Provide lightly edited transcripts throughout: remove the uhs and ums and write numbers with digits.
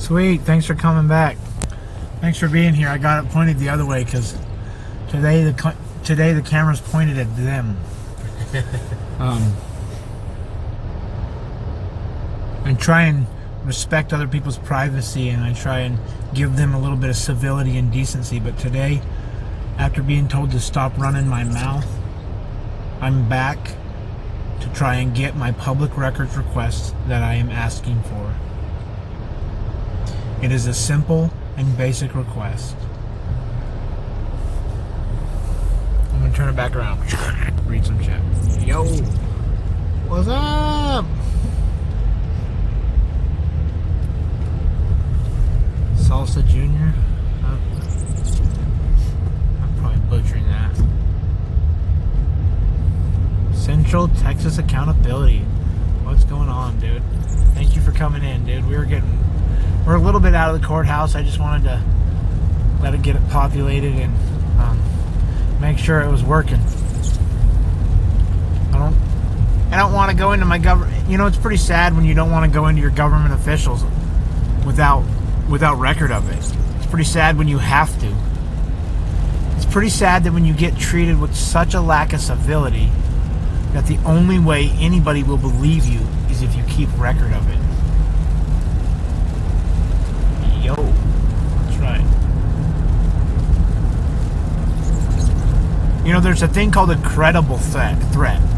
Sweet, thanks for coming back. Thanks for being here. I got it pointed the other way because today the camera's pointed at them. I try and respect other people's privacy, and I try and give them a little bit of civility and decency. But today, after being told to stop running my mouth, I'm back to try and get my public records request that I am asking for. It is a simple and basic request. I'm gonna turn it back around. Read some chat. Yo, what's up? Salsa Junior. I'm probably butchering that. Central Texas Accountability. What's going on, dude? Thank you for coming in, dude. We're a little bit out of the courthouse. I just wanted to let it get it populated and make sure it was working. I don't want to go into my government. You know, it's pretty sad when you don't want to go into your government officials without record of it. It's pretty sad when you have to. It's pretty sad that when you get treated with such a lack of civility, that the only way anybody will believe you is if you keep record of it. Yo, that's right. You know, there's a thing called a credible threat.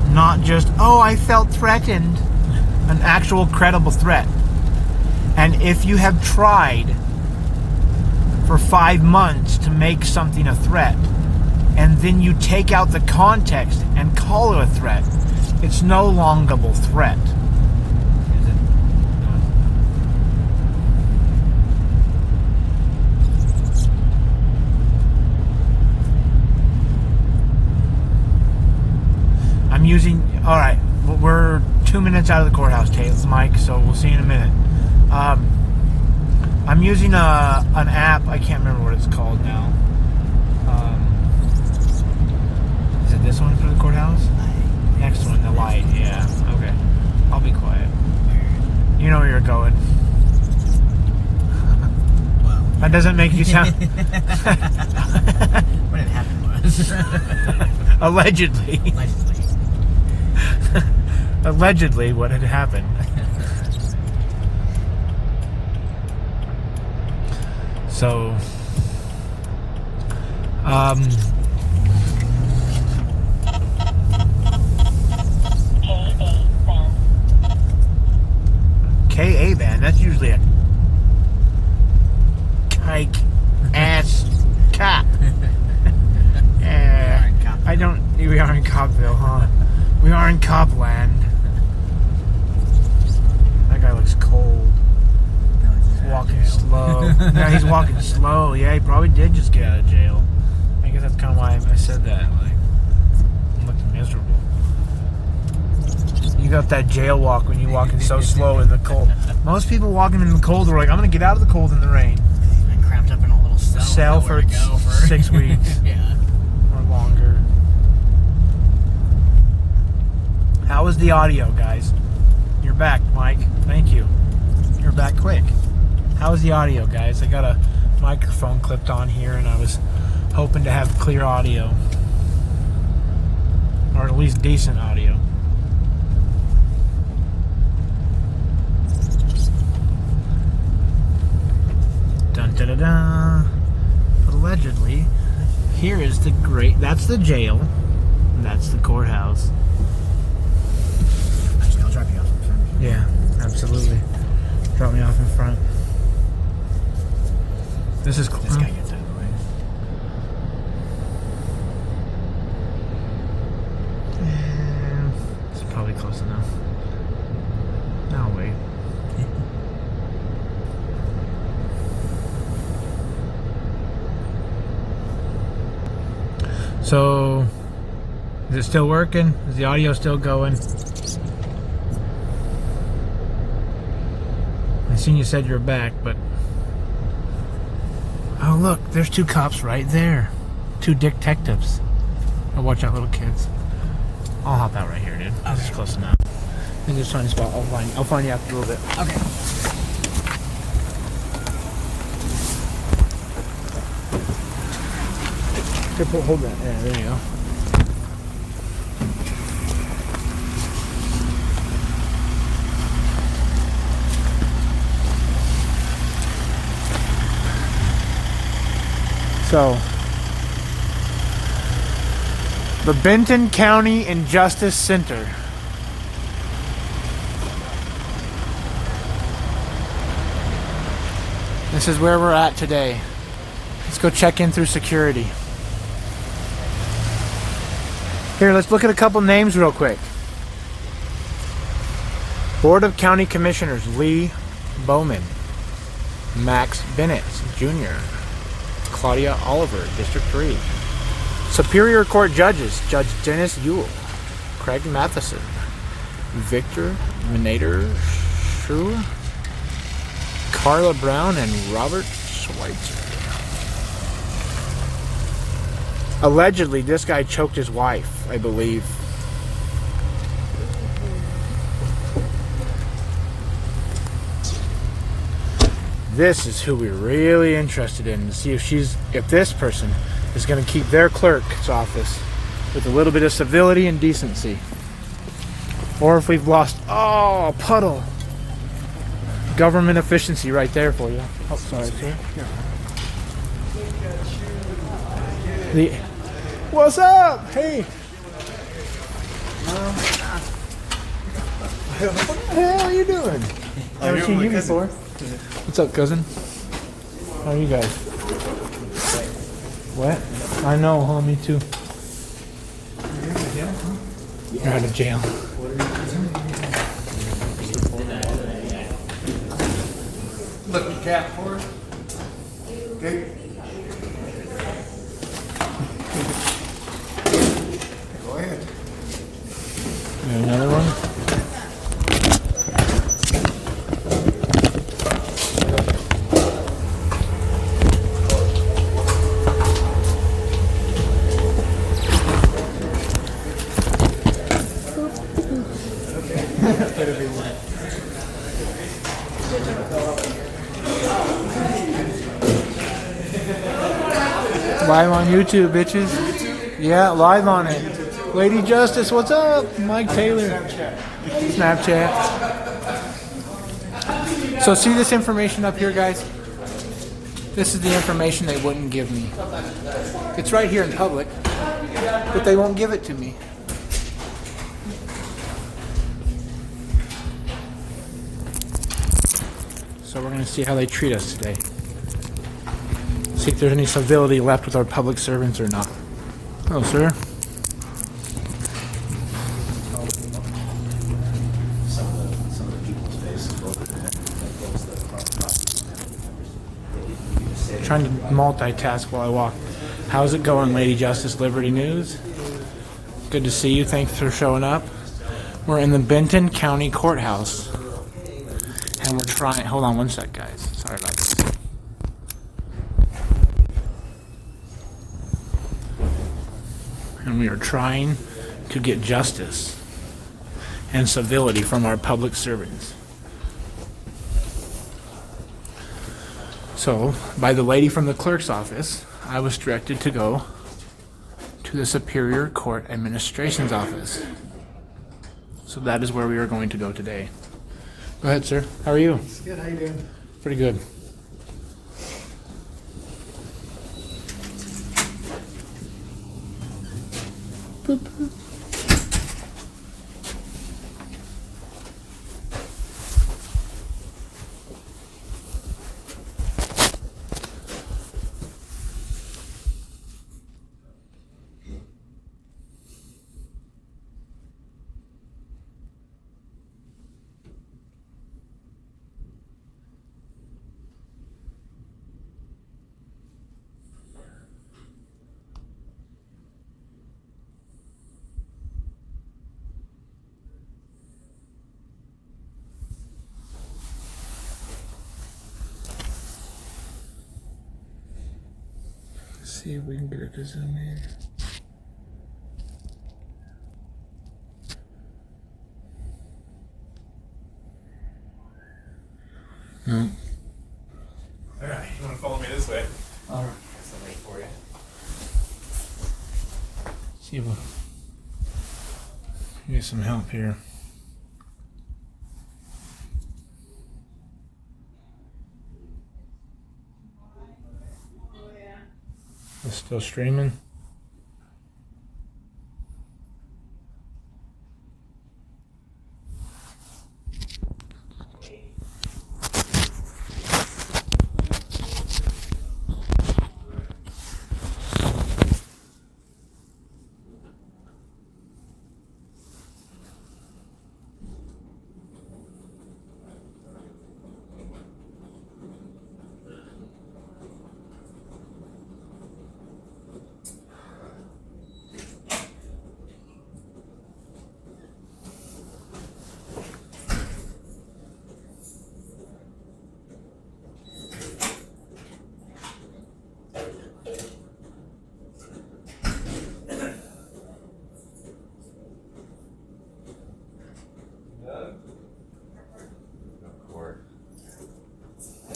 Not just, oh, I felt threatened. An actual credible threat. And if you have tried for 5 months to make something a threat, and then you take out the context and call it a threat, it's no longer a threat. Is it? I'm using, alright, we're 2 minutes out of the courthouse, Mike, so we'll see you in a minute. I'm using an app. I can't remember what it's called now. Is it this one for the courthouse? Next one, the light. Yeah. Okay. I'll be quiet. You know where you're going. Well, that doesn't make you sound. what had happened was Allegedly. Allegedly, what had happened. So, KA band, that's usually a kike ass cop. We are in Copville, huh? We are in Copland. That guy looks cold. Walking slow. Yeah, he's walking slow. Yeah, he probably did just get out of jail. I guess that's kind of why I said that. Like, I'm looking miserable. You got that jail walk when you're walking so slow in the cold. Most people walking in the cold are like, I'm going to get out of the cold in the rain. He's been cramped up in a little cell for 6 weeks. Yeah. Or longer. How was the audio, guys? You're back, Mike. Thank you. You're back quick. How was the audio, guys? I got a microphone clipped on here, and I was hoping to have clear audio. Or at least decent audio. Dun da da da. But allegedly, here is that's the jail, and that's the courthouse. Actually, I'll drop you off in front. Yeah, absolutely. Drop me off in front. This is This guy gets out of the way. It's probably close enough. I'll wait. So, is it still working? Is the audio still going? I seen you said you're back, but... Oh, look, there's 2 cops right there. 2 detectives. Oh, watch out, little kids. I'll hop out right here, dude. Okay. This is close enough. I think there's a spot. I'll find you after a little bit. Okay. Here, hold that. Yeah, there you go. So, the Benton County Injustice Center. This is where we're at today. Let's go check in through security. Here, let's look at a couple names real quick. Board of County Commissioners, Lee Bowman, Max Bennett Jr., Claudia Oliver, District 3. Superior Court Judges, Judge Dennis Ewell, Craig Matheson, Victor Minator Shrew, Carla Brown, and Robert Schweitzer. Allegedly, this guy choked his wife, I believe. This is who we're really interested in, to see if this person is going to keep their clerk's office with a little bit of civility and decency. Or if we've lost, a puddle. Government efficiency right there for you. Oh, sorry, sir. What's up? Hey. What the hell are you doing? Never seen you before. What's up, cousin? How are you guys? What? I know, huh? Me too. You're out of jail. Look, you cap for it. Okay. Go ahead. Another one? Live on YouTube, bitches. Yeah, live on it. Lady Justice, what's up? Mike Taylor. Snapchat. So see this information up here, guys? This is the information they wouldn't give me. It's right here in public, but they won't give it to me. So we're going to see how they treat us today. See if there's any civility left with our public servants or not. Hello, sir. Some of the people's faces. Trying to multitask while I walk. How's it going, Lady Justice Liberty News? Good to see you. Thanks for showing up. We're in the Benton County Courthouse. And we're trying... Hold on one sec, guys. Sorry about this. And we are trying to get justice and civility from our public servants. So, by the lady from the clerk's office, I was directed to go to the Superior Court Administration's office. So that is where we are going to go today. Go ahead, sir. How are you? Good, how you doing? Pretty good. Boop, boop. See if we can get it to zoom in. No. Alright, you want to follow me this way? Alright. I'll wait for you. see if we get some help here. It's still streaming.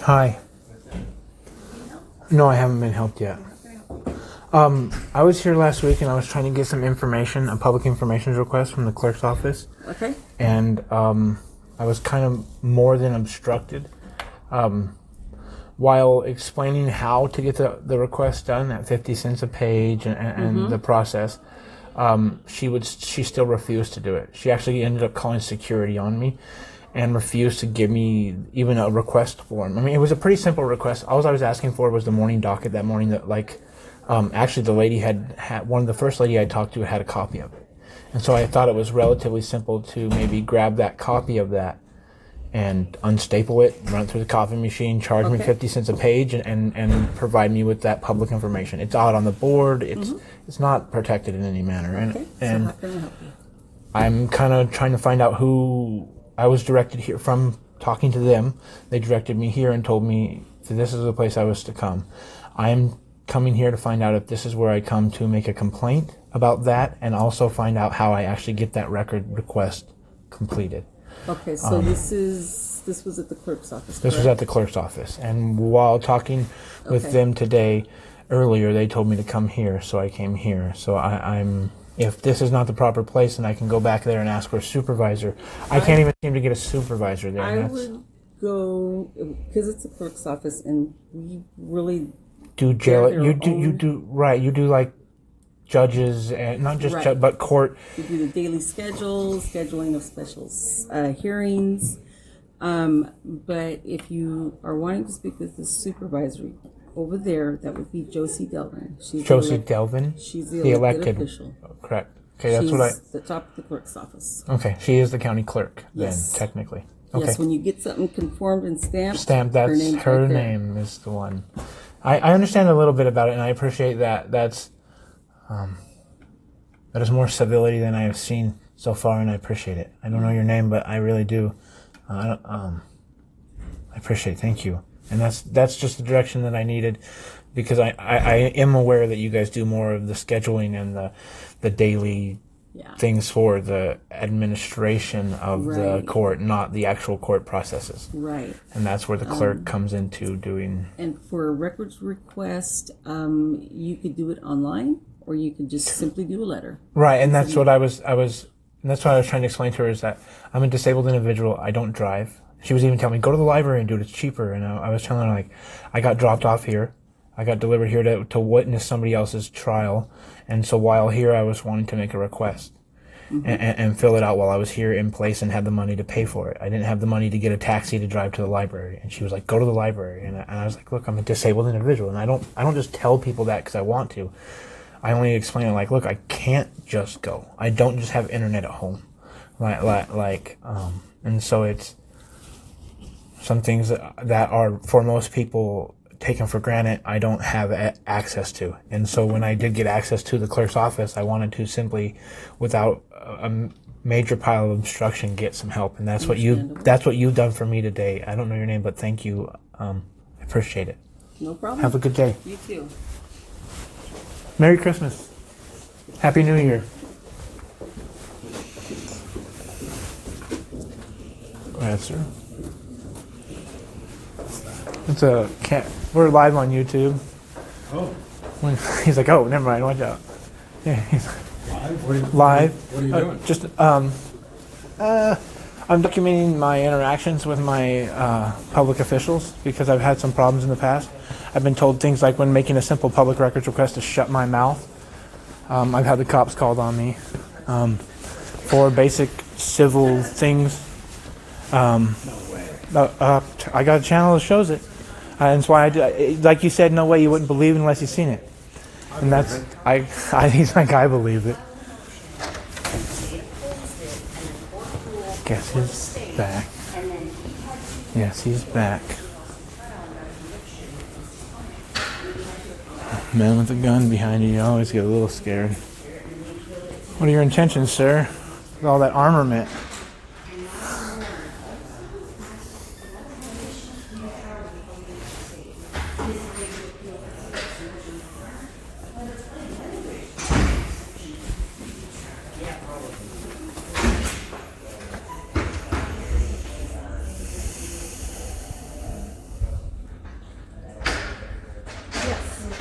Hi. No, I haven't been helped yet. I was here last week and I was trying to get some information, a public information request from the clerk's office. Okay. And I was kind of more than obstructed. While explaining how to get the request done at 50 cents a page and the process, she still refused to do it. She actually ended up calling security on me and refused to give me even a request form. I mean, it was a pretty simple request. All I was asking for was the morning docket that morning that, actually the lady had the first lady I talked to had a copy of it. And so I thought it was relatively simple to maybe grab that copy of that and unstaple it, run it through the copy machine, charge me 50 cents a page, and provide me with that public information. It's out on the board. It's not protected in any manner. And So how can I help you? I'm kind of trying to find out who I was directed here from. Talking to them, they directed me here and told me that this is the place I was to come. I'm coming here to find out if this is where I come to make a complaint about that, and also find out how I actually get that record request completed. Okay, so this was at the clerk's office. This was at the clerk's office, and while talking with them today, earlier, they told me to come here, so I came here. So I'm. If this is not the proper place, then I can go back there and ask for a supervisor. I can't even seem to get a supervisor there. I would go because it's a clerk's office, and we really do jail. they're You their do right. You do like judges and not just Right. but court. We do the daily schedule, scheduling of special hearings. But if you are wanting to speak with the supervisory over there, that would be Josie Delvin. She's Josie Delvin. She's the elected official. Correct. Okay, that's She's what I. the top of the clerk's office. Okay, she is the county clerk Yes. then, technically. Okay. Yes, when you get something conformed and stamped, Stamp. That's name's her right there. name is the one. I understand a little bit about it, and I appreciate that. That is more civility than I have seen so far, and I appreciate it. I don't know your name, but I really do. I appreciate it. Thank you. And that's just the direction that I needed, because I am aware that you guys do more of the scheduling and the daily things for the administration of the court, not the actual court processes. Right. And that's where the clerk comes into doing. And for a records request, you could do it online, or you could just simply do a letter. Right, and that's what I was, and that's what I was trying to explain to her, is that I'm a disabled individual. I don't drive. She was even telling me, go to the library and do it. It's cheaper. And I was telling her, like, I got dropped off here. I got delivered here to witness somebody else's trial. And so while here, I was wanting to make a request and fill it out while I was here in place and had the money to pay for it. I didn't have the money to get a taxi to drive to the library. And she was like, go to the library. And I was like, look, I'm a disabled individual. And I don't just tell people that because I want to. I only explain it like, look, I can't just go. I don't just have internet at home. And so it's some things that are, for most people, taken for granted, I don't have access to. And so when I did get access to the clerk's office, I wanted to simply, without a major pile of obstruction, get some help. And that's what you've done for me today. I don't know your name, but thank you. I appreciate it. No problem. Have a good day. You too. Merry Christmas. Happy New Year. Go ahead, sir. It's a cat. We're live on YouTube. Oh. He's like, oh, never mind. Watch out. Yeah, Live. What are you doing? Just I'm documenting my interactions with my public officials because I've had some problems in the past. I've been told things like when making a simple public records request to shut my mouth. I've had the cops called on me for basic civil things. I got a channel that shows it. And that's why like you said, no way you wouldn't believe it unless you've seen it. And that's, he's like, I believe it. Guess he's back. Yes, he's back. Man with a gun behind you, you always get a little scared. What are your intentions, sir? With all that armament.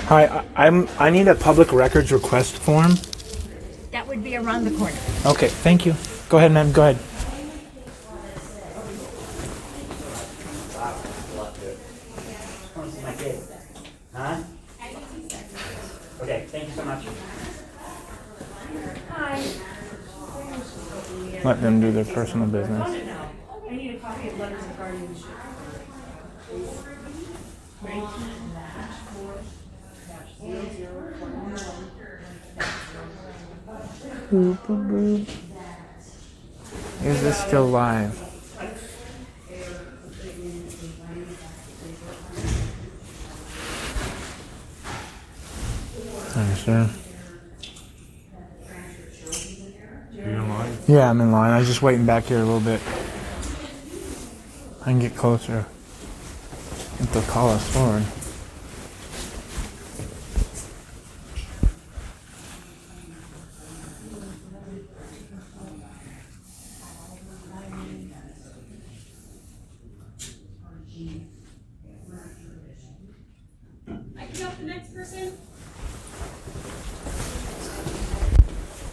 Hi, I need a public records request form. That would be around the corner. Okay, thank you. Go ahead, ma'am. Go ahead. Huh? Okay, thank you so much. Let them do their personal business. I need a copy of letters of guardianship. Is this still live? Hi, sir. Are you in line? Yeah, I'm in line. I was just waiting back here a little bit. I can get closer. If they'll call us forward. I can help the next person.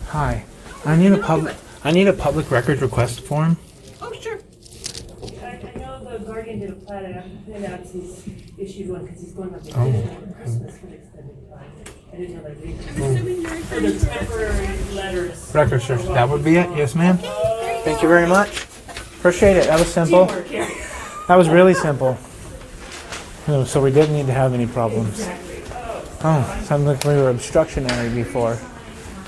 Hi. I need a public records request form. Oh, sure. I know the guardian did a plat, and I have to find out if he's issued one because he's going on vacation over Christmas for an extended time. I didn't know they did. I'm assuming you're For referring the to temporary letters. Records, sir. That would be it. Yes, ma'am. Thank you very much. Appreciate it. That was simple. Teamwork here. That was really simple. Oh, so we didn't need to have any problems. Oh, sounds like we were obstructionary before.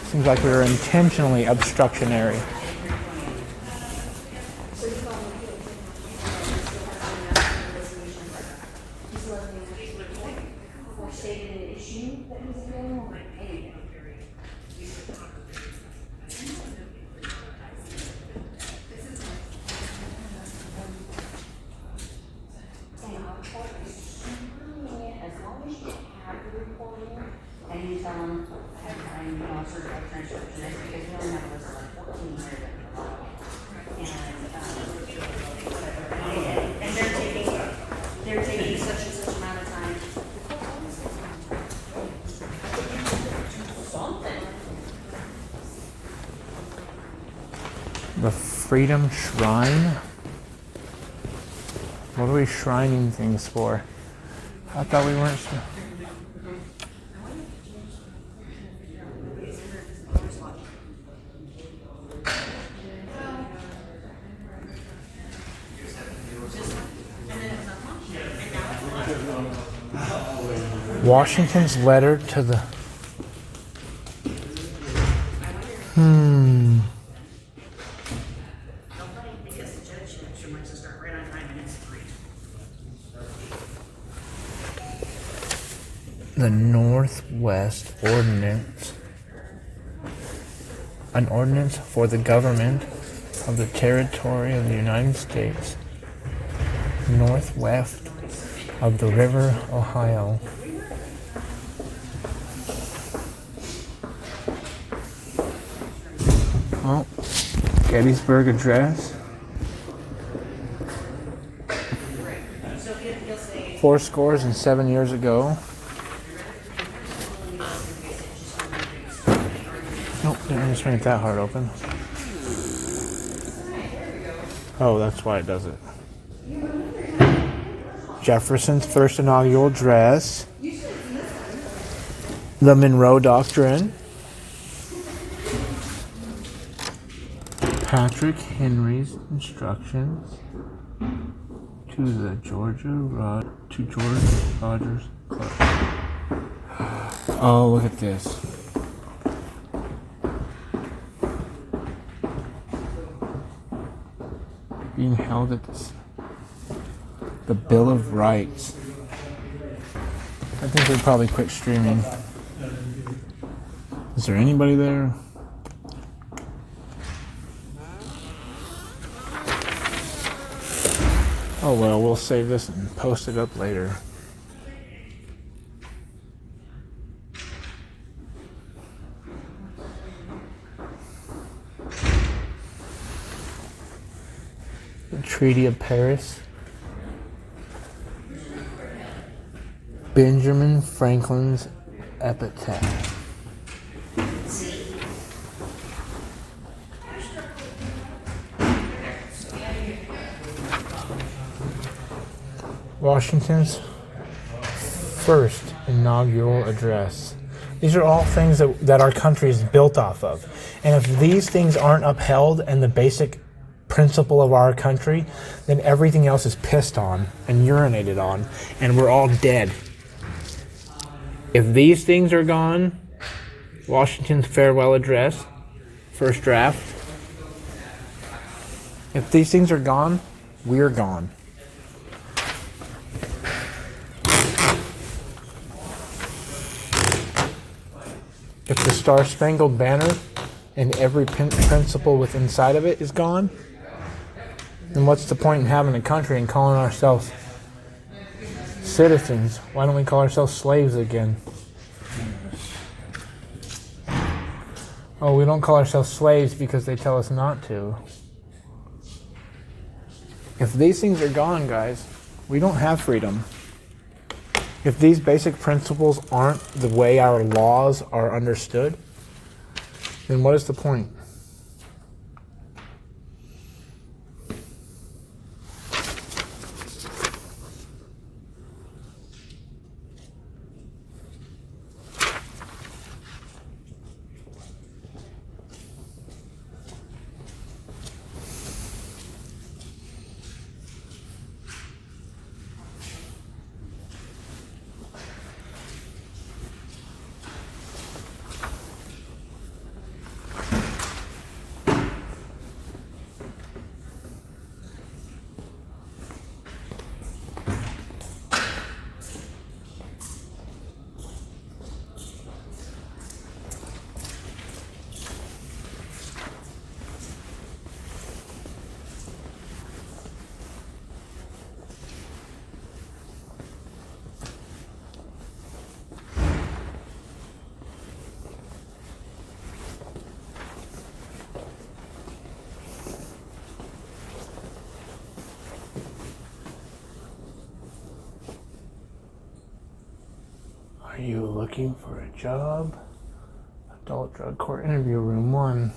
Seems like we were intentionally obstructionary. And you tell them, I'm, you know, certified transcriptionist, because we only have a list of like 14 here that we love. And they're taking such and such amount of time. Something. The Freedom Shrine? What are we shrining things for? I thought we weren't. Washington's letter to the. Because the judge reminds us to start right on time and it's 3. The Northwest Ordinance. An ordinance for the government of the territory of the United States, northwest of the River Ohio. Oh, Gettysburg Address. 7 years ago. Nope, didn't swing it that hard open. Oh, that's why it does it. Jefferson's first inaugural address. The Monroe Doctrine. Patrick Henry's instructions to the George Rogers Club. Oh, look at this. Being held at the Bill of Rights. I think they probably quit streaming. Is there anybody there? Oh well, we'll save this and post it up later. The Treaty of Paris. Benjamin Franklin's epitaph. Washington's first inaugural address. These are all things that our country is built off of. And if these things aren't upheld and the basic principle of our country, then everything else is pissed on and urinated on, and we're all dead. If these things are gone, Washington's farewell address, first draft, if these things are gone, we're gone. If the Star-Spangled Banner and every principle within inside of it is gone, then what's the point in having a country and calling ourselves citizens? Why don't we call ourselves slaves again? Oh, we don't call ourselves slaves because they tell us not to. If these things are gone, guys, we don't have freedom. If these basic principles aren't the way our laws are understood, then what is the point? Are you looking for a job? Adult Drug Court Interview Room 1.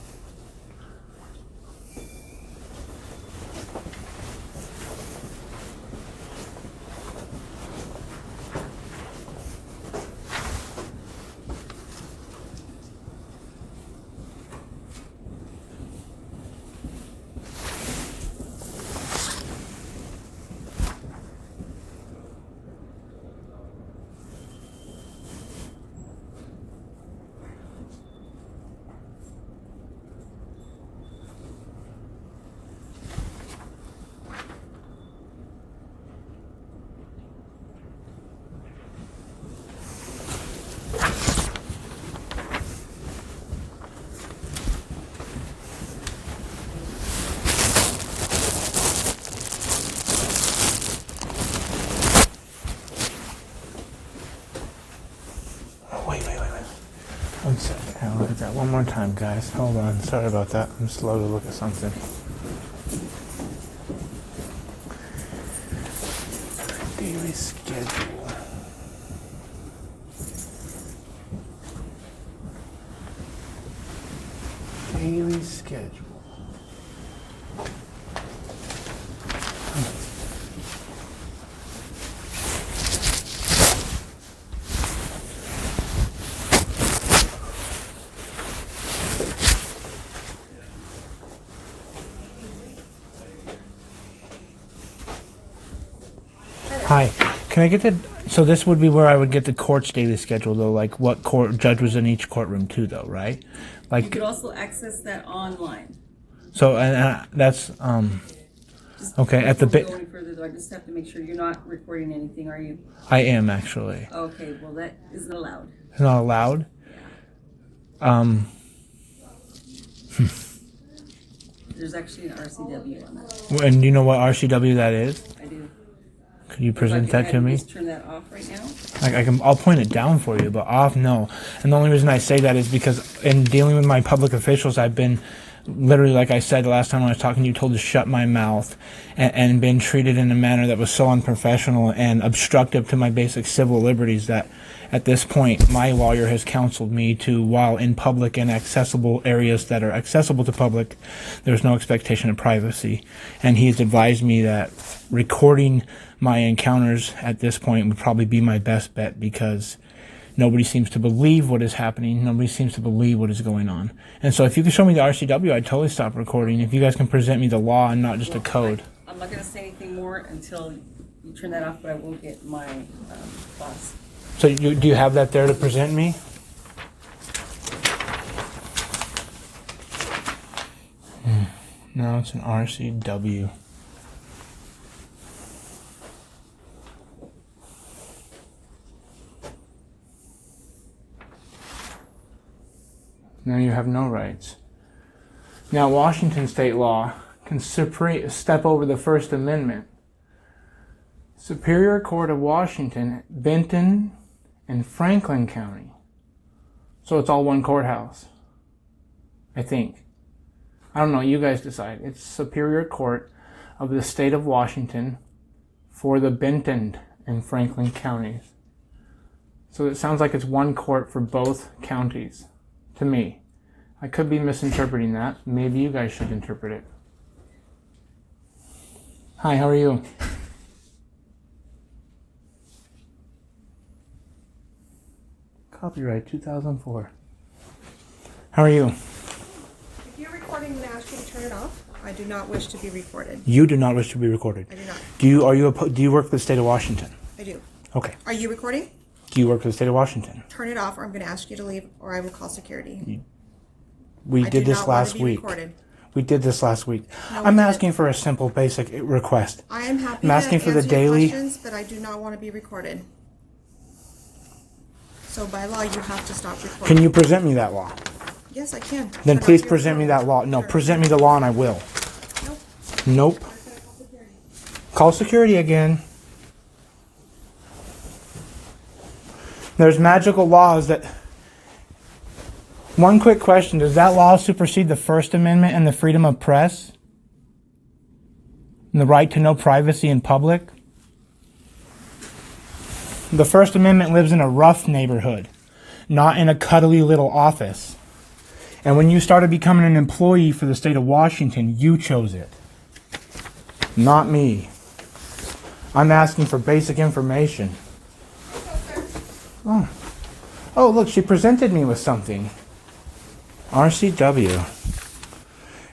One second. I'll look at that one more time, guys. Hold on. Sorry about that. I'm slow to look at something. Daily schedule. schedule. Hi, can I get the, so this would be where I would get the court's daily schedule though, like what court judge was in each courtroom too though, right? You Like, could also access that online. so, and that's, Just okay, at the before we bit, go any further, though, I just have to make sure you're not recording anything, are you? I am actually. Okay, well, that isn't allowed. It's not allowed? There's actually an RCW on that. And do you know what RCW that is? I do. Could you If I present can that have to you me? Just turn that off right now. I'll point it down for you, but off, no. And the only reason I say that is because in dealing with my public officials, I've been literally, like I said the last time I was talking to you, told to shut my mouth and been treated in a manner that was so unprofessional and obstructive to my basic civil liberties that at this point, my lawyer has counseled me to, while in public and accessible areas that are accessible to public, there's no expectation of privacy. And he's advised me that recording my encounters at this point would probably be my best bet because nobody seems to believe what is happening. Nobody seems to believe what is going on. And so if you can show me the RCW, I'd totally stop recording. If you guys can present me the law and not just a code. I'm not going to say anything more until you turn that off, but I will get my boss. So do you have that there to present me? No, it's an RCW. Now you have no rights. Now Washington state law can step over the First Amendment. Superior Court of Washington, Benton, and Franklin County. So it's all one courthouse, I think. I don't know, you guys decide. It's Superior Court of the State of Washington for the Benton and Franklin counties. So it sounds like it's one court for both counties, to me. I could be misinterpreting that. Maybe you guys should interpret it. Hi, how are you? Copyright 2004. How are you? If you're recording, I'm going to ask you to turn it off. I do not wish to be recorded. You do not wish to be recorded. I do not. Do you work for the state of Washington? I do. Okay. Are you recording? Do you work for the state of Washington? Turn it off or I'm going to ask you to leave or I will call security. We I did do this not want last to be week. recorded. We did this last week. No, I'm we asking didn't. for a simple, basic request. I am happy I'm asking to for the answer your daily. questions, but I do not want to be recorded. So by law, you have to stop recording. Can you present me that law? Yes, I can. Then But please not present me that law. No, Sure. present me the law and I will. Nope. Nope. Call security again. There's magical laws that... One quick question. Does that law supersede the First Amendment and the freedom of press? And the right to know privacy in public? The First Amendment lives in a rough neighborhood, not in a cuddly little office. And when you started becoming an employee for the state of Washington, you chose it. Not me. I'm asking for basic information. Oh. Oh, look, she presented me with something. RCW.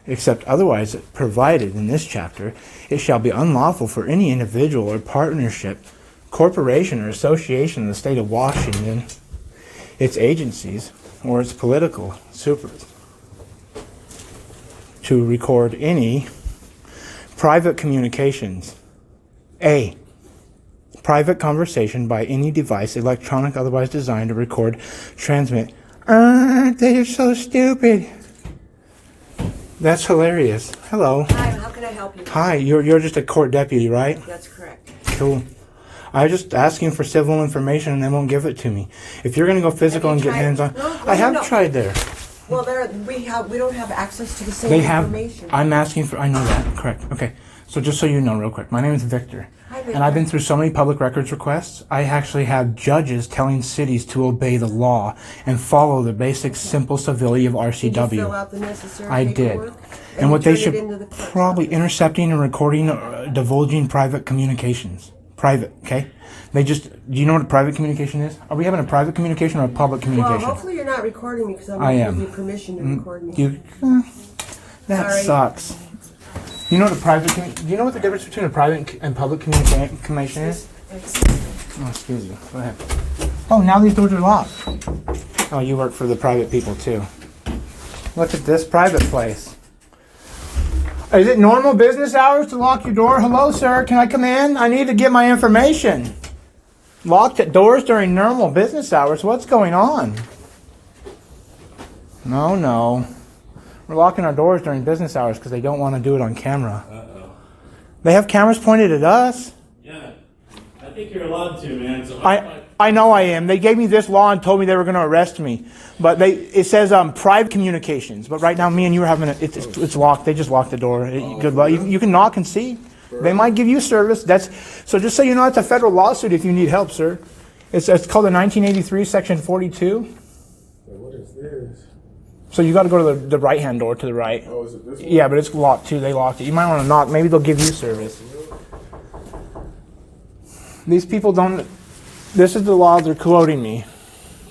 Except otherwise provided in this chapter, it shall be unlawful for any individual or partnership, corporation or association in the state of Washington, its agencies, or its political supers, to record any private communications. A. Private conversation by any device, electronic, otherwise designed to record, transmit. They are so stupid. That's hilarious. Hello. Hi, how can I help you? Hi, you're just a court deputy, right? That's correct. Cool. I was just asking for civil information and they won't give it to me. If you're going to go physical and get hands on, I have tried there. Well, we don't have access to the same They have. information. I'm asking for. I know that. Correct. Okay. So just so you know, real quick, my name is Victor. Hi, and I've been through so many public records requests. I actually have judges telling cities to obey the law and follow the basic simple civility of RCW. Did you fill out the necessary I did. paperwork? And what they should turn it into the clerk's probably office? intercepting and recording, divulging private communications. Private, okay? They just, do you know what a private communication is? Are we having a private communication or a public Well, communication? hopefully you're not recording me because I'm I going to am. give you permission to record me. That Sorry. sucks. You know what a private? Do you know what the difference between a private and public communication is? Oh, excuse you. Go ahead. Oh, now these doors are locked. Oh, you work for the private people too. Look at this private place. Is it normal business hours to lock your door? Hello, sir. Can I come in? I need to get my information. Locked at doors during normal business hours. What's going on? No. We're locking our doors during business hours because they don't want to do it on camera. Uh-oh. They have cameras pointed at us. Yeah. I think you're allowed to, man. So I know I am. They gave me this law and told me they were going to arrest me. But it says private communications. But right now, me and you are having it's locked. They just locked the door. Good luck. You can knock and see. They might give you service. So just so you know, it's a federal lawsuit if you need help, sir. It's called the 1983 Section 42. What is this? So you got to go to the right-hand door to the right. Oh, is it this one? Yeah, but it's locked too. They locked it. You might want to knock. Maybe they'll give you service. These people don't. This is the law they're quoting me.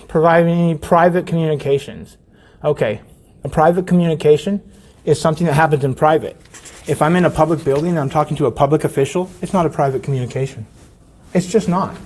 Providing private communications. Okay, a private communication is something that happens in private. If I'm in a public building and I'm talking to a public official, it's not a private communication. It's just not.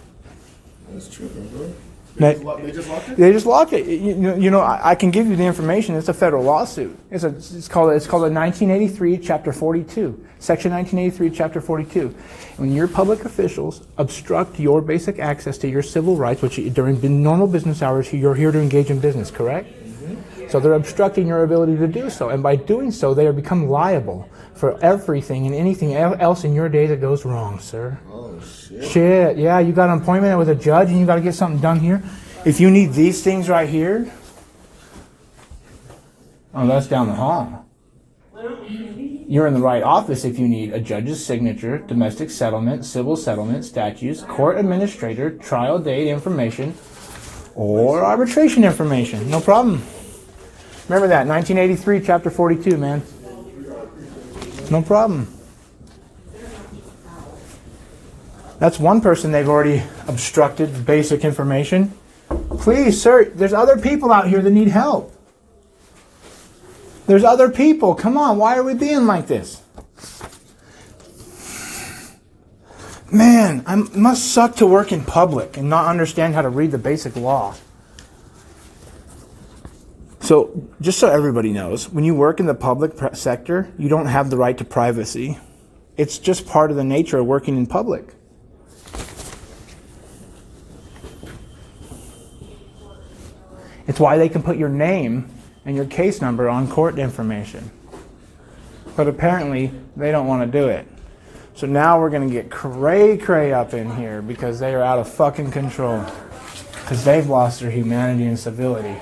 That's true, bro. They They just locked it? They just locked it. You know, I can give you the information. It's a federal lawsuit. It's called a 1983 Chapter 42, Section 1983 Chapter 42. When your public officials obstruct your basic access to your civil rights, which during normal business hours you're here to engage in business, correct? Mm-hmm. So they're obstructing your ability to do so, and by doing so, they become liable for everything and anything else in your day that goes wrong, sir. Oh, shit. Shit, yeah, you got an appointment with a judge and you got to get something done here. If you need these things right here, oh, that's down the hall. You're in the right office if you need a judge's signature, domestic settlement, civil settlement, statutes, court administrator, trial date information, or arbitration information. No problem. Remember that, 1983, Chapter 42, man. No problem. That's one person they've already obstructed basic information. Please, sir, there's other people out here that need help. There's other people. Come on, why are we being like this? Man, it must suck to work in public and not understand how to read the basic law. So, just so everybody knows, when you work in the public sector, you don't have the right to privacy. It's just part of the nature of working in public. It's why they can put your name and your case number on court information. But apparently, they don't want to do it. So now we're going to get cray-cray up in here because they are out of fucking control. Because they've lost their humanity and civility.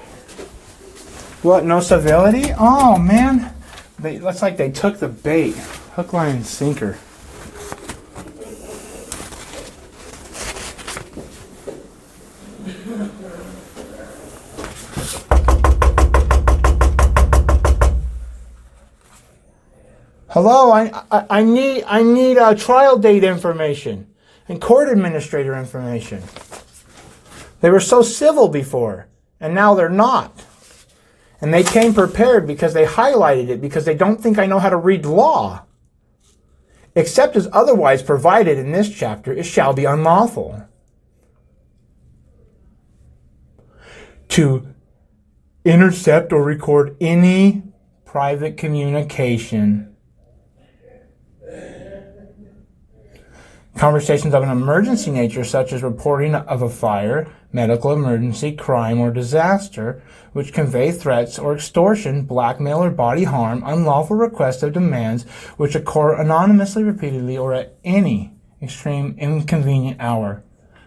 What, no civility? Oh, man. It's like they took the bait. Hook, line, and sinker. Hello, I need trial date information and court administrator information. They were so civil before, and now they're not. And they came prepared because they highlighted it because they don't think I know how to read law. Except as otherwise provided in this chapter, it shall be unlawful to intercept or record any private communication. Conversations of an emergency nature, such as reporting of a fire, medical emergency, crime, or disaster, which convey threats or extortion, blackmail or body harm, unlawful requests of demands, which occur anonymously, repeatedly, or at any extreme inconvenient hour,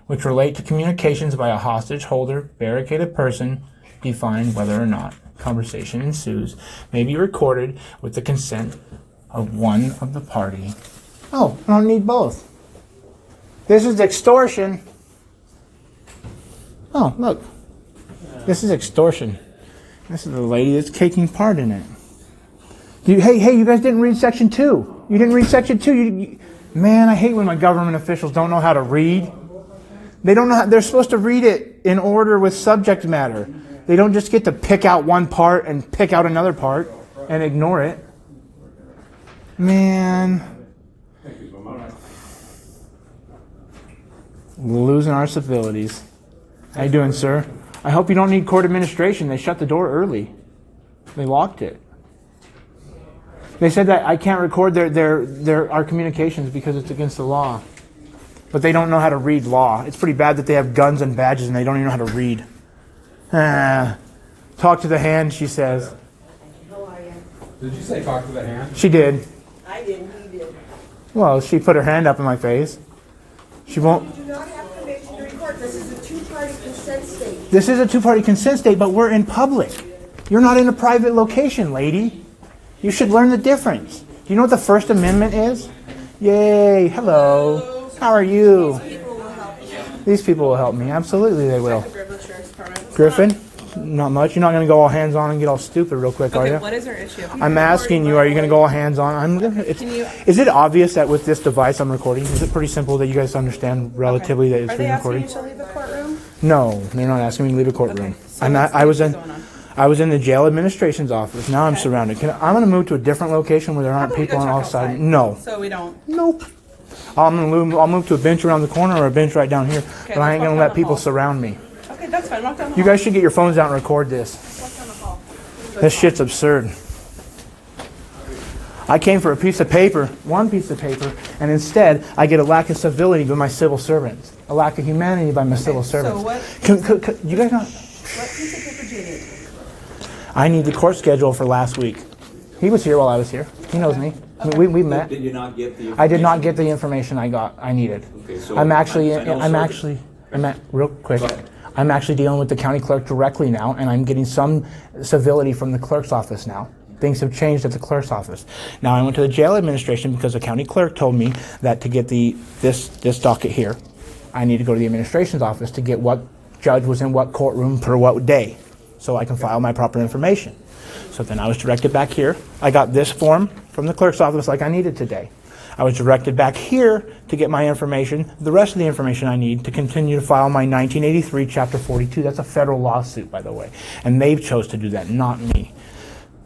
which relate to communications by a hostage holder, barricaded person, defined whether or not conversation ensues, may be recorded with the consent of one of the party. Oh, I don't need both. This is extortion. Oh, look. This is extortion. This is the lady that's taking part in it. Hey, you guys didn't read section 2. You didn't read section 2. Man, I hate when my government officials don't know how to read. They don't know how, they're supposed to read it in order with subject matter. They don't just get to pick out one part and pick out another part and ignore it. Man. We're losing our civilities. How you doing, sir? I hope you don't need court administration. They shut the door early. They locked it. They said that I can't record our communications because it's against the law. But they don't know how to read law. It's pretty bad that they have guns and badges and they don't even know how to read. Talk to the hand, she says. How are you? Did you say talk to the hand? She did. I didn't, he did. Well, she put her hand up in my face. She won't. You do not have permission to record. This is a two-party consent state. This is a two-party consent state, but we're in public. You're not in a private location, lady. You should learn the difference. Do you know what the First Amendment is? Yay, hello. How are you? These people will help me. Absolutely they will. Griffin? Not much. You're not going to go all hands-on and get all stupid real quick, are you? What is our issue? I'm asking you, are you going to go all hands-on? Is it obvious that with this device I'm recording? Is it pretty simple that you guys understand relatively that it's being recorded? Are they asking you to leave the courtroom? No, they're not asking me to leave a courtroom. Okay. So I was in the jail administration's office. Now I'm surrounded. I'm going to move to a different location where there aren't people on all sides. No. So we don't. Nope. I'll move to a bench around the corner or a bench right down here. Okay, but I ain't going to let people surround me. Okay, that's fine. Walk down the You hall. guys should get your phones out and record this. Walk down the hall. This shit's absurd. I came for a piece of paper, one piece of paper, and instead I get a lack of civility by my civil servants, a lack of humanity by my civil servants. So You guys not? what piece of paper do you need? I need the court schedule for last week. He was here while I was here. He knows me. We met. Did you not get the information? I did not get the information I needed. Okay, so I'm real quick. I'm actually dealing with the county clerk directly now, and I'm getting some civility from the clerk's office now. Things have changed at the clerk's office. Now I went to the jail administration because the county clerk told me that to get this docket here, I need to go to the administration's office to get what judge was in what courtroom per what day, so I can file my proper information. So then I was directed back here. I got this form from the clerk's office like I needed today. I was directed back here to get my information, the rest of the information I need to continue to file my 1983 Chapter 42. That's a federal lawsuit, by the way. And they chose to do that, not me.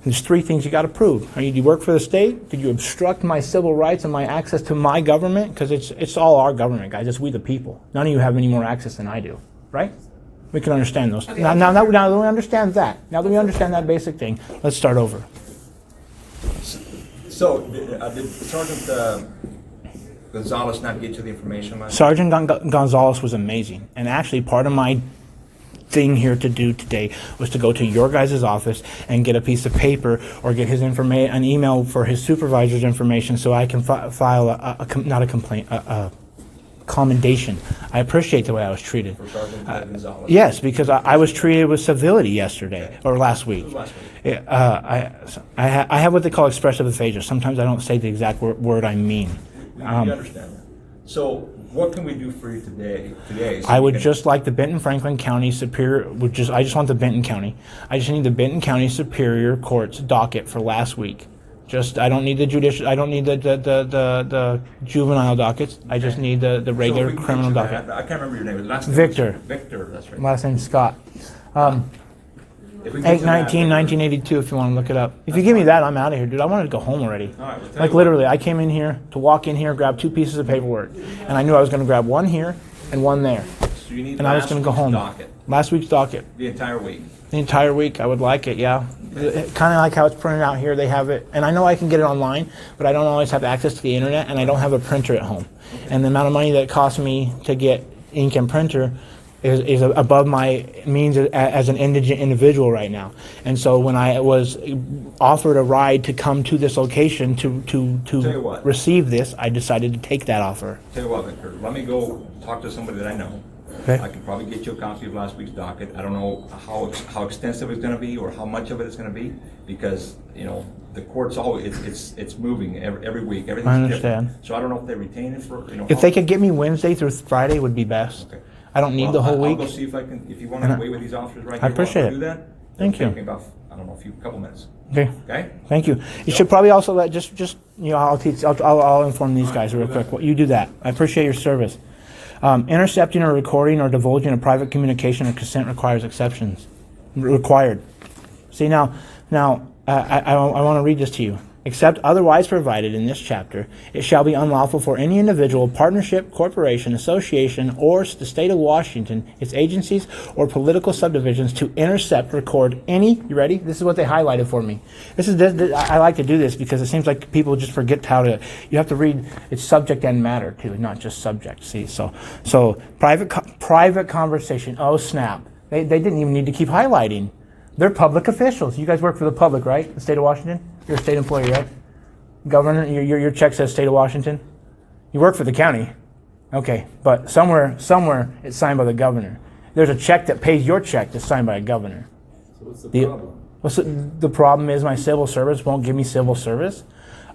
There's 3 things you got to prove. Do you work for the state? Did you obstruct my civil rights and my access to my government? Because it's all our government, guys. It's we the people. None of you have any more access than I do, right? We can understand those. Okay. Now that we understand that, now that we understand that basic thing, let's start over. So, did Sergeant Gonzalez not get you the information last Sergeant Gonzalez was amazing. And actually, part of my thing here to do today was to go to your guys' office and get a piece of paper or get his an email for his supervisor's information so I can file a commendation. I appreciate the way I was treated. for Sergeant Gonzalez? Yes, because I was treated with civility yesterday, or last week. I have what they call expressive aphasia. Sometimes I don't say the exact word I mean. You understand that. So, what can we do for you today? So I would just like the Benton Franklin County Superior. I just want the Benton County. I just need the Benton County Superior Court's docket for last week. I don't need the judicial. I don't need the juvenile dockets. I just need the regular criminal docket. I can't remember your name. Last name Victor. Victor, that's right. Last name's Scott. 8/19/1982. If you want to look it up. If you give me that, I'm out of here, dude. I wanted to go home already. All right, Like literally, I came in here to walk in here, grab 2 pieces of paperwork, and I knew I was going to grab one here and one there, So you need and I was going to go home. docket. Last week's docket. The entire week. The entire week, I would like it, yeah. Kind of like how it's printed out here, they have it. And I know I can get it online, but I don't always have access to the internet, and I don't have a printer at home. And the amount of money that it costs me to get ink and printer is above my means as an indigent individual right now. And so when I was offered a ride to come to this location to receive this, I decided to take that offer. Tell you what, Victor, let me go talk to somebody that I know Okay. I can probably get you a copy of last week's docket. I don't know how extensive it's going to be or how much of it it's going to be, because the court's always it's moving every week. Everything's I understand. different. So I don't know if they retain it for If they could get me Wednesday through Friday would be best. Okay. I don't need the whole week. I'll go see if I can. If you want to wait with these officers right here, I appreciate I'll do it. that. Thank It'll you. take me about couple minutes. Okay. Okay. Thank you. You should probably also let I'll teach. I'll inform these guys real quick. You do that. I appreciate your service. Intercepting or recording or divulging a private communication or consent requires exceptions. Required. See now I want to read this to you. Except otherwise provided in this chapter, it shall be unlawful for any individual, partnership, corporation, association, or the state of Washington, its agencies, or political subdivisions to intercept, record any, you ready? This is what they highlighted for me. I like to do this because it seems like people just forget how to, you have to read, it's subject and matter too, not just subject, see? So private conversation, oh snap. They didn't even need to keep highlighting. They're public officials. You guys work for the public, right? The state of Washington? You're a state employee, right? Governor, your check says state of Washington? You work for the county. Okay, but somewhere it's signed by the governor. There's a check that pays your check that's signed by a governor. So what's the problem? The problem is my civil service won't give me civil service.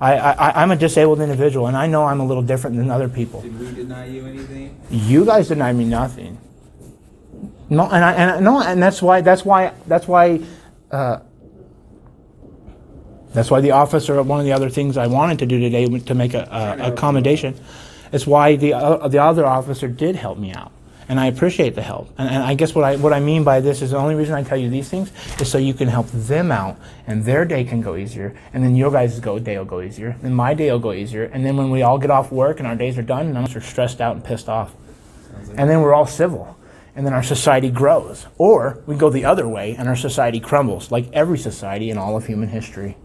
I'm a disabled individual, and I know I'm a little different than other people. Did we deny you anything? You guys deny me nothing. No, and that's why the officer, one of the other things I wanted to do today to make a accommodation, is why the other officer did help me out, and I appreciate the help. And I guess what I mean by this is the only reason I tell you these things is so you can help them out, and their day can go easier, and then your guys' day will go easier, then my day will go easier, and then when we all get off work and our days are done, none of us are stressed out and pissed off, and then we're all civil. And then our society grows. Or we go the other way and our society crumbles, like every society in all of human history.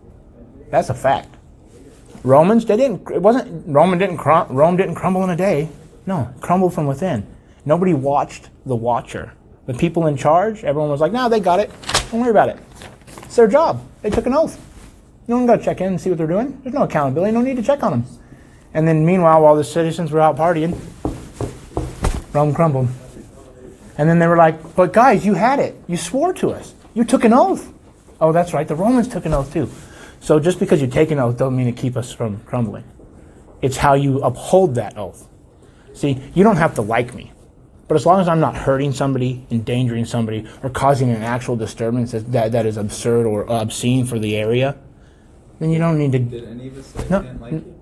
That's a fact. Rome didn't crumble in a day. No, it crumbled from within. Nobody watched the watcher. The people in charge, everyone was like, no, they got it. Don't worry about it. It's their job. They took an oath. No one got to check in and see what they're doing. There's no accountability. No need to check on them. And then meanwhile, while the citizens were out partying, Rome crumbled. And then they were like, but guys, you had it. You swore to us. You took an oath. Oh, that's right. The Romans took an oath too. So just because you take an oath don't mean to keep us from crumbling. It's how you uphold that oath. See, you don't have to like me. But as long as I'm not hurting somebody, endangering somebody, or causing an actual disturbance that is absurd or obscene for the area, then you don't need to... Did any of us say we didn't like you?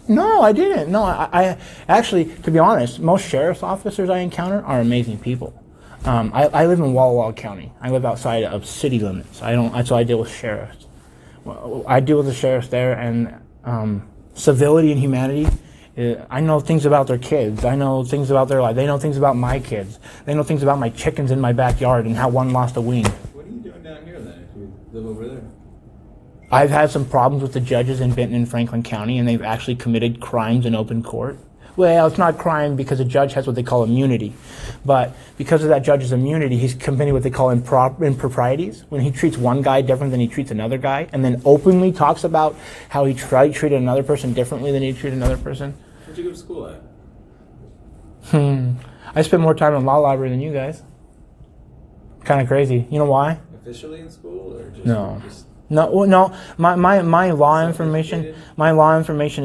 No, I didn't. No, I actually, to be honest, most sheriff's officers I encounter are amazing people. I live in Walla Walla County. I live outside of city limits. So I deal with sheriffs. Well, I deal with the sheriffs there, and civility and humanity. I know things about their kids. I know things about their life. They know things about my kids. They know things about my chickens in my backyard and how one lost a wing. What are you doing down here then if you live over there? I've had some problems with the judges in Benton and Franklin County, and they've actually committed crimes in open court. Well, it's not crime because a judge has what they call immunity. But because of that judge's immunity, he's committing what they call improprieties, when he treats one guy different than he treats another guy, and then openly talks about how he treated another person differently than he treated another person. Where'd you go to school at? I spent more time in law library than you guys. Kind of crazy. You know why? Officially in school or just... No. No. My law information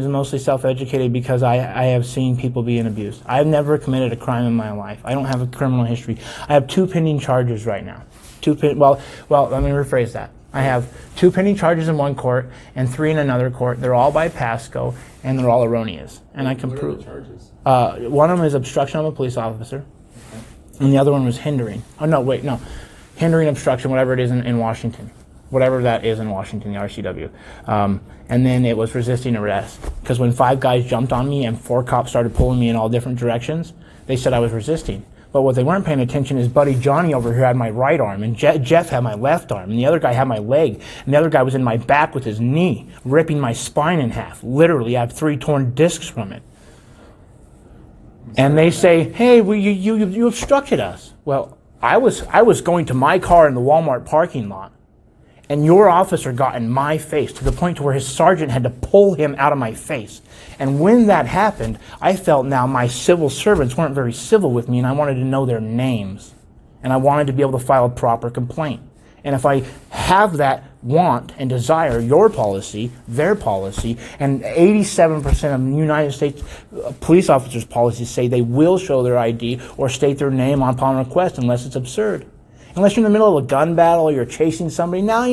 is mostly self-educated because I have seen people being abused. I've never committed a crime in my life. I don't have a criminal history. I have 2 pending charges right now. Well, let me rephrase that. I have 2 pending charges in one court and 3 in another court. They're all by Pasco and they're all erroneous. And I can prove. What are the charges? One of them is obstruction of a police officer, and the other one was hindering. Hindering, obstruction, whatever it is in Washington. Whatever that is in Washington, the RCW. And then it was resisting arrest. Because when 5 guys jumped on me and 4 cops started pulling me in all different directions, they said I was resisting. But what they weren't paying attention is Buddy Johnny over here had my right arm, and Jeff had my left arm, and the other guy had my leg, and the other guy was in my back with his knee, ripping my spine in half. Literally, I have 3 torn discs from it. And they say, hey, well, you obstructed us. Well, I was going to my car in the Walmart parking lot, And your officer got in my face to the point to where his sergeant had to pull him out of my face. And when that happened, I felt now my civil servants weren't very civil with me, and I wanted to know their names. And I wanted to be able to file a proper complaint. And if I have that want and desire, your policy, their policy, and 87% of United States police officers' policies say they will show their ID or state their name upon request unless it's absurd. Unless you're in the middle of a gun battle or you're chasing somebody, now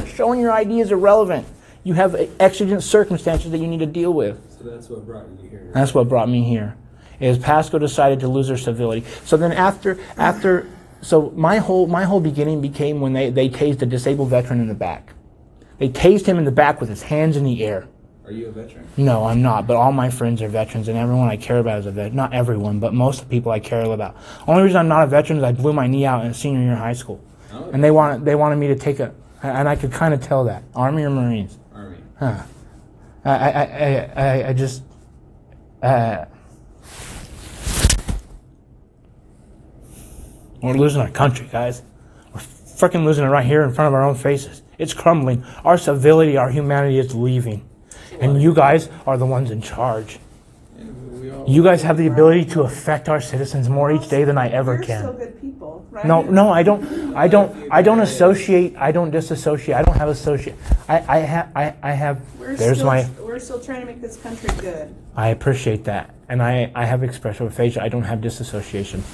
showing your ID is irrelevant. You have exigent circumstances that you need to deal with. So that's what brought you here. That's what brought me here. Is Pasco decided to lose their civility. So then so my whole beginning became when they tased a disabled veteran in the back. They tased him in the back with his hands in the air. Are you a veteran? No, I'm not, but all my friends are veterans, and everyone I care about is a veteran. Not everyone, but most of the people I care about. Only reason I'm not a veteran is I blew my knee out in senior year of high school. Oh, And they wanted me to take and I could kind of tell that. Army or Marines? Army. Huh. I just... We're losing our country, guys. We're freaking losing it right here in front of our own faces. It's crumbling. Our civility, our humanity is leaving. And you guys are the ones in charge. You guys have the ability to affect our citizens more each day than I ever can. We're still good people, right? No, I don't associate. I don't disassociate. I don't have associate. I have. We're still trying to make this country good. I appreciate that, and I have expressive aphasia. I don't have disassociation.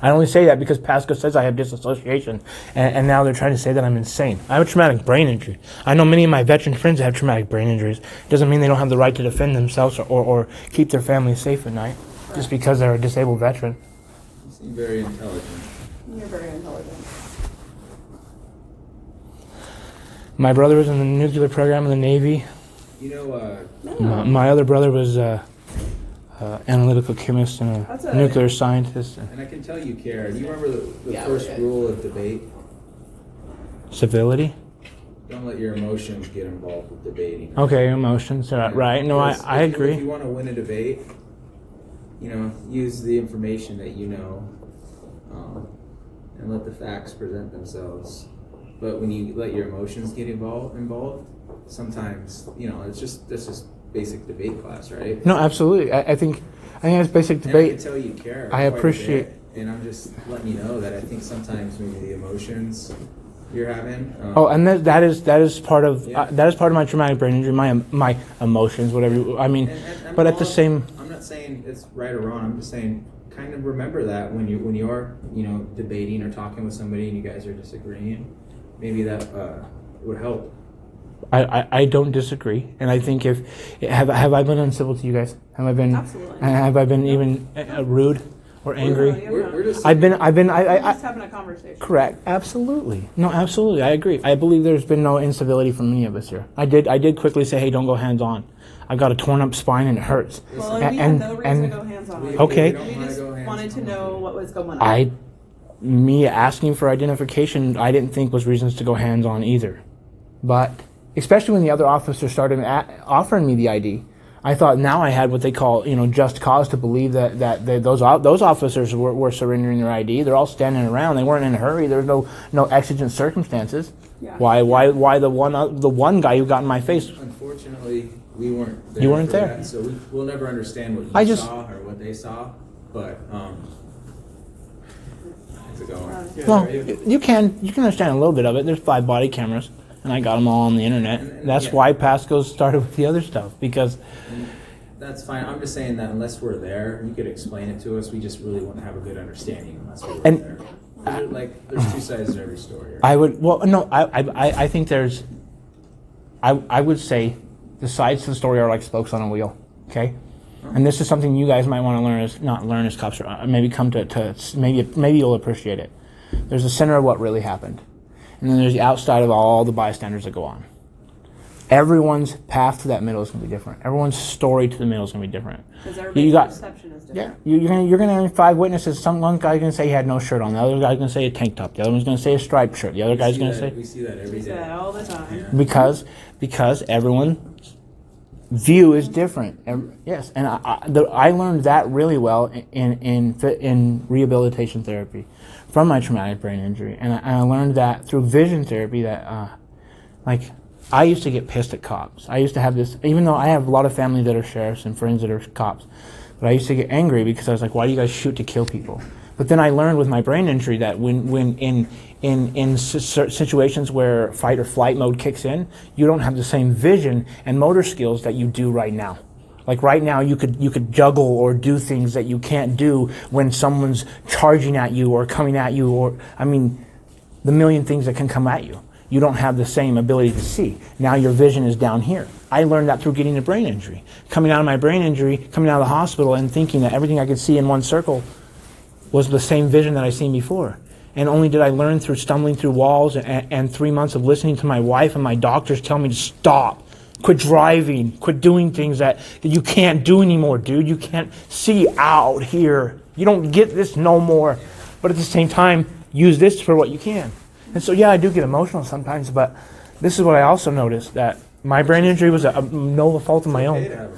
I only say that because Pasco says I have disassociation, and now they're trying to say that I'm insane. I have a traumatic brain injury. I know many of my veteran friends have traumatic brain injuries. It doesn't mean they don't have the right to defend themselves or keep their families safe at night just because they're a disabled veteran. You seem very intelligent. You're very intelligent. My brother was in the nuclear program in the Navy. You know, my other brother was analytical chemist and a nuclear scientist. And I can tell you care. Do you remember the first rule of debate? Civility? Don't let your emotions get involved with debating. Okay, emotions. Right. No, I agree. If you want to win a debate, use the information that you know, and let the facts present themselves. But when you let your emotions get involved, sometimes that's just basic debate class, right? No, absolutely. I think it's basic debate. And I can tell you care. I appreciate. And I'm just letting you know that I think sometimes maybe the emotions you're having. And that is part of my traumatic brain injury. My emotions, whatever. But at the same. I'm not saying it's right or wrong. I'm just saying kind of remember that when you're debating or talking with somebody and you guys are disagreeing, maybe that would help. I don't disagree, and I think have I been uncivil to you guys? Have I been? Absolutely. Have I been even rude or angry? We're just I've been. just having a conversation. Correct. Absolutely. No, absolutely. I agree. I believe there's been no incivility from any of us here. I did quickly say, hey, don't go hands on. I've got a torn up spine and it hurts. Well, we had no reason to go hands on. Okay. We just wanted to know what was going on. Me asking for identification, I didn't think was reasons to go hands on either, but. Especially when the other officer started offering me the ID, I thought now I had what they call, just cause to believe that those officers were surrendering their ID. They're all standing around. They weren't in a hurry. There was no exigent circumstances. Yeah. Why the one guy who got in my face? Unfortunately, we weren't there. You weren't there. That, so we'll never understand what you saw or what they saw. But how's it going? Well, you can understand a little bit of it. There's 5 body cameras. And I got them all on the internet. And that's why Pasco started with the other stuff, because... That's fine. I'm just saying that unless we're there, you could explain it to us. We just really wouldn't have a good understanding unless we were there. There's 2 sides to every story. Right? I think there's... I would say the sides to the story are like spokes on a wheel, okay? And this is something you guys might want to learn as cops, or maybe come to maybe you'll appreciate it. There's the center of what really happened. And then there's the outside of all the bystanders that go on. Everyone's path to that middle is going to be different. Everyone's story to the middle is going to be different. Because everybody's perception is different. Yeah, you're going to have 5 witnesses. One guy's going to say he had no shirt on. The other guy's going to say a tank top. The other one's going to say a striped shirt. The other guy's going to say... We see that every day. We see that all the time. Yeah. Because everyone's view is different. Yes, and I learned that really well in rehabilitation therapy. from my traumatic brain injury. And I learned that through vision therapy that, like, I used to get pissed at cops. I used to have this, even though I have a lot of family that are sheriffs and friends that are cops, but I used to get angry because I was like, why do you guys shoot to kill people? But then I learned with my brain injury that when in situations where fight or flight mode kicks in, you don't have the same vision and motor skills that you do right now. Like right now, you could juggle or do things that you can't do when someone's charging at you or coming at you, or, I mean, the million things that can come at you. You don't have the same ability to see. Now your vision is down here. I learned that through getting a brain injury. Coming out of my brain injury, coming out of the hospital and thinking that everything I could see in one circle was the same vision that I seen before. And only did I learn through stumbling through walls and 3 months of listening to my wife and my doctors tell me to stop, quit driving, quit doing things that you can't do anymore, dude. You can't see out here. You don't get this no more. But at the same time, use this for what you can. And so, yeah, I do get emotional sometimes, but this is what I also noticed, that my brain injury was no fault of my own.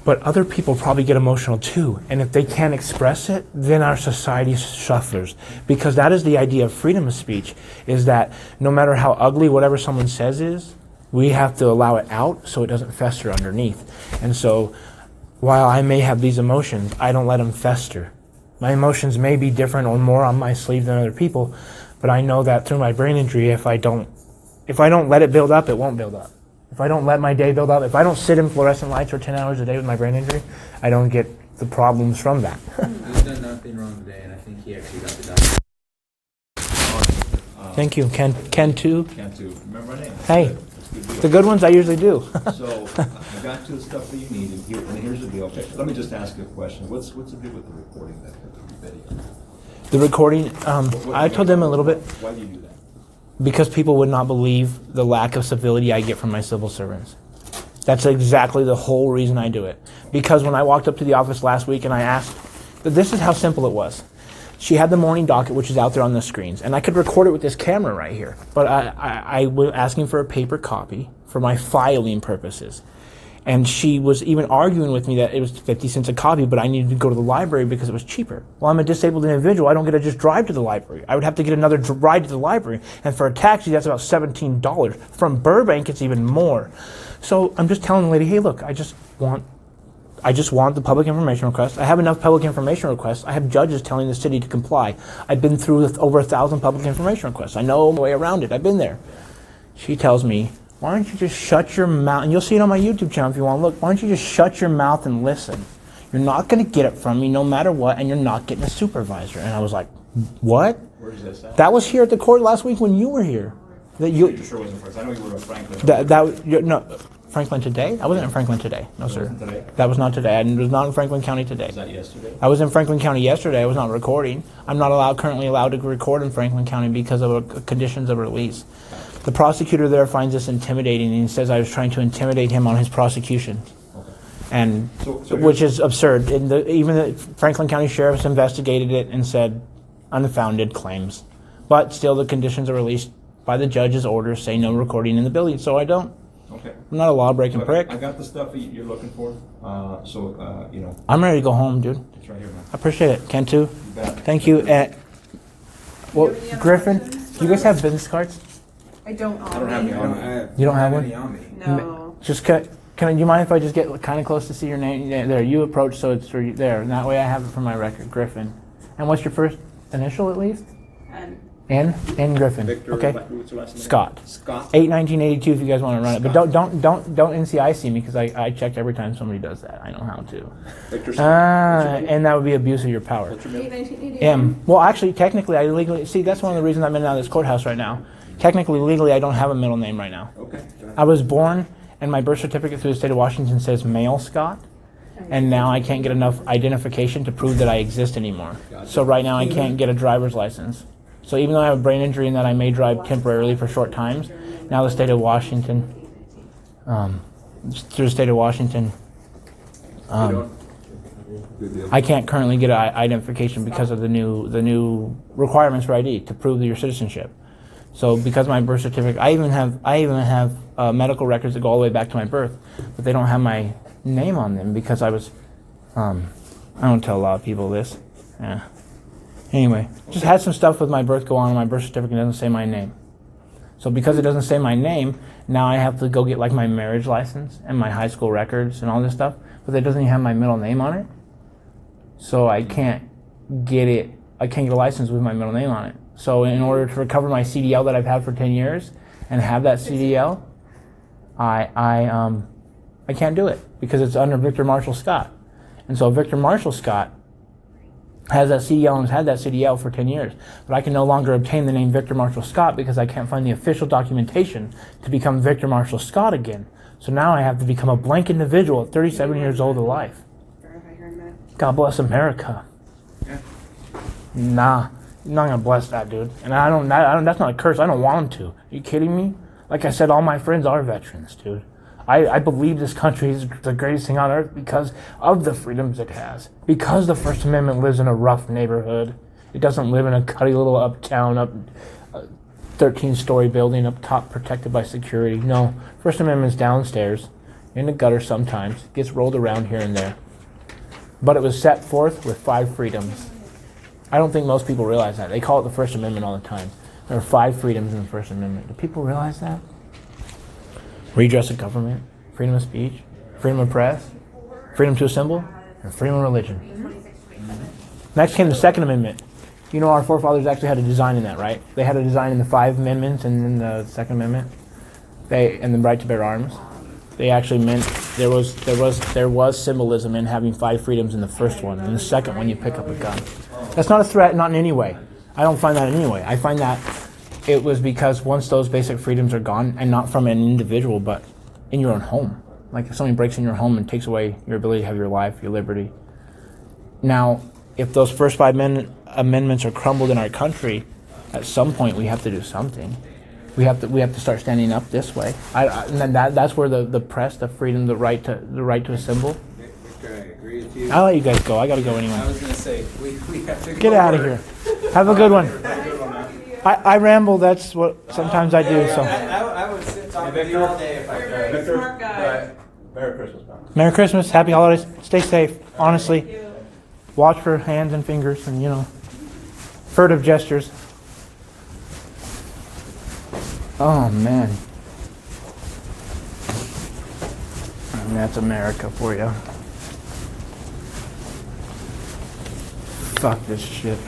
But other people probably get emotional too. And if they can't express it, then our society suffers. Because that is the idea of freedom of speech, is that no matter how ugly whatever someone says is, we have to allow it out so it doesn't fester underneath. And so while I may have these emotions, I don't let them fester. My emotions may be different or more on my sleeve than other people, but I know that through my brain injury, if I don't let it build up, it won't build up. If I don't let my day build up, if I don't sit in fluorescent lights for 10 hours a day with my brain injury, I don't get the problems from that. He's done nothing wrong today, and I think he actually got the doctor. Thank you. Ken too? Ken too. Remember my name? Hey, the good ones I usually do. So I got to the stuff that you need, and here's the deal. Okay, let me just ask you a question. What's the deal with the recording that video? The recording, I told them a little bit. Why do you do that? Because people would not believe the lack of civility I get from my civil servants. That's exactly the whole reason I do it. Because when I walked up to the office last week and I asked, this is how simple it was. She had the morning docket, which is out there on the screens, and I could record it with this camera right here. But I was asking for a paper copy for my filing purposes. And she was even arguing with me that it was 50 cents a copy, but I needed to go to the library because it was cheaper. Well, I'm a disabled individual. I don't get to just drive to the library. I would have to get another ride to the library. And for a taxi, that's about $17. From Burbank, it's even more. So I'm just telling the lady, hey, look, I just want the public information request. I have enough public information requests. I have judges telling the city to comply. I've been through over 1,000 public information requests. I know my way around it. I've been there. She tells me, why don't you just shut your mouth, and you'll see it on my YouTube channel if you want to look, why don't you just shut your mouth and listen? You're not going to get it from me no matter what, and you're not getting a supervisor. And I was like, what? Where's this at? That was here at the court last week when you were here. That you sure wasn't first. I know you were at Franklin. No, Franklin today? I wasn't in Franklin today. No, sir. Today? That was not today. I was not in Franklin County today. Was that yesterday? I was in Franklin County yesterday. I was not recording. I'm not currently allowed to record in Franklin County because of conditions of release. The prosecutor there finds this intimidating, and he says I was trying to intimidate him on his prosecution, and which is absurd. Even the Franklin County Sheriff's investigated it and said unfounded claims, but still the conditions of release by the judge's orders say no recording in the building, so I don't. Okay. I'm not a law-breaking prick. I got the stuff that you're looking for, you know. I'm ready to go home, dude. It's right here, man. I appreciate it. Ken too. You bet. Thank you. Well, Griffin, do you guys have business cards? I don't. I don't have any on me. You don't have one? No. Just do you mind if I just get kind of close to see your name? There, you approach, so it's there, and that way I have it for my record, Griffin. And what's your first initial, at least? N Griffin. Victor, okay. What's your last name? Scott. 8/1982. If you guys want to run it, but don't NCIC me because I check every time somebody does that. I know how to. Victor. And that would be abuse of your power. What's your middle? M. Well, actually, technically, I legally see. That's one of the reasons I'm in and out of this courthouse right now. Technically, legally, I don't have a middle name right now. Okay. I was born, and my birth certificate through the state of Washington says male Scott, and now I can't get enough identification to prove that I exist anymore. So right now, I can't get a driver's license. So even though I have a brain injury and that I may drive temporarily for short times, now the state of Washington, through the state of Washington, I can't currently get identification because of the new requirements for ID to prove your citizenship. So because my birth certificate, I even have medical records that go all the way back to my birth, but they don't have my name on them because I was. I don't tell a lot of people this. Yeah. Anyway, just had some stuff with my birth go on. My birth certificate doesn't say my name. So because it doesn't say my name, now I have to go get like my marriage license and my high school records and all this stuff. But it doesn't even have my middle name on it. So I can't get it. I can't get a license with my middle name on it. So in order to recover my CDL that I've had for 10 years and have that CDL, I can't do it because it's under Victor Marshall Scott. And so Victor Marshall Scott has that CDL and has had that CDL for 10 years. But I can no longer obtain the name Victor Marshall Scott because I can't find the official documentation to become Victor Marshall Scott again. So now I have to become a blank individual at 37 years old of life. God bless America. Yeah. Nah, you're not gonna bless that, dude. And I don't. That's not a curse. I don't want them to. Are you kidding me? Like I said, all my friends are veterans, dude. I believe this country is the greatest thing on earth because of the freedoms it has. Because the First Amendment lives in a rough neighborhood. It doesn't live in a cutty little uptown, 13-story building up top protected by security. No, First Amendment's downstairs, in the gutter sometimes, gets rolled around here and there. But it was set forth with 5 freedoms. I don't think most people realize that. They call it the First Amendment all the time. There are 5 freedoms in the First Amendment. Do people realize that? Redress of government, freedom of speech, freedom of press, freedom to assemble, and freedom of religion. Next came the Second Amendment. You know our forefathers actually had a design in that, right? They had a design in the 5 amendments and in the Second Amendment. And the right to bear arms. They actually meant there was symbolism in having 5 freedoms in the first one. In the second one, you pick up a gun. That's not a threat, not in any way. I don't find that in any way. I find that it was because once those basic freedoms are gone, and not from an individual, but in your own home. Like if somebody breaks in your home and takes away your ability to have your life, your liberty. Now, if those first 5 amendments are crumbled in our country, at some point we have to do something. We have to start standing up this way. And then that's where the press, the freedom, the right to assemble. Victor, I agree with you. I'll let you guys go. I got to go anyway. I was going to say, we have to go. Get out of here. Have a good one. I ramble. That's what sometimes I do. So. I would sit talking with you all day if I could. Victor, Smart guy. Merry Christmas, man. Merry Christmas. Happy holidays. Stay safe. Honestly, watch for hands and fingers and furtive gestures. Oh man. And that's America for you. Fuck this shit.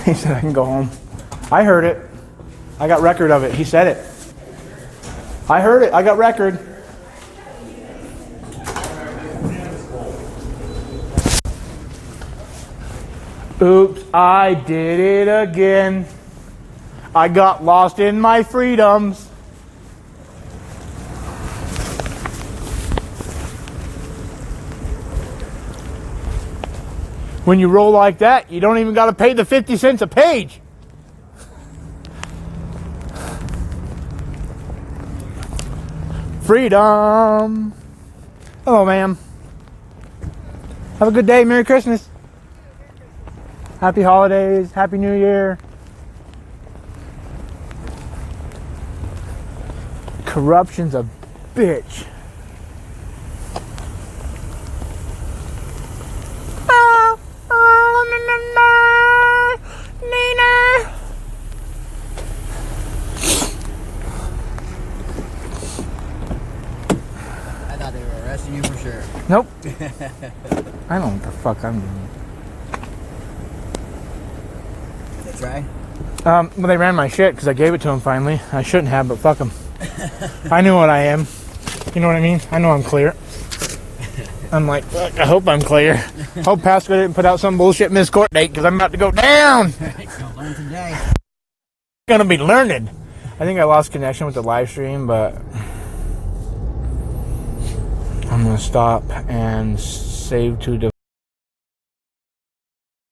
He said I can go home. I heard it. I got record of it. He said it. I heard it. I got record. Oops, I did it again. I got lost in my freedoms. When you roll like that, you don't even got to pay the 50 cents a page. Freedom. Hello, ma'am. Have a good day. Merry Christmas. Happy holidays. Happy New Year. Corruption's a bitch. I thought they were arresting you for sure. Nope. I don't know what the fuck I'm doing. Did they try? Well, they ran my shit because I gave it to them finally. I shouldn't have, but fuck them. I knew what I am. You know what I mean? I know I'm clear. I'm like, fuck, I hope I'm clear. Hope Pastor didn't put out some bullshit missed court date because I'm about to go down. Gonna learn today. Gonna be learned. I think I lost connection with the live stream, but I'm gonna stop and save to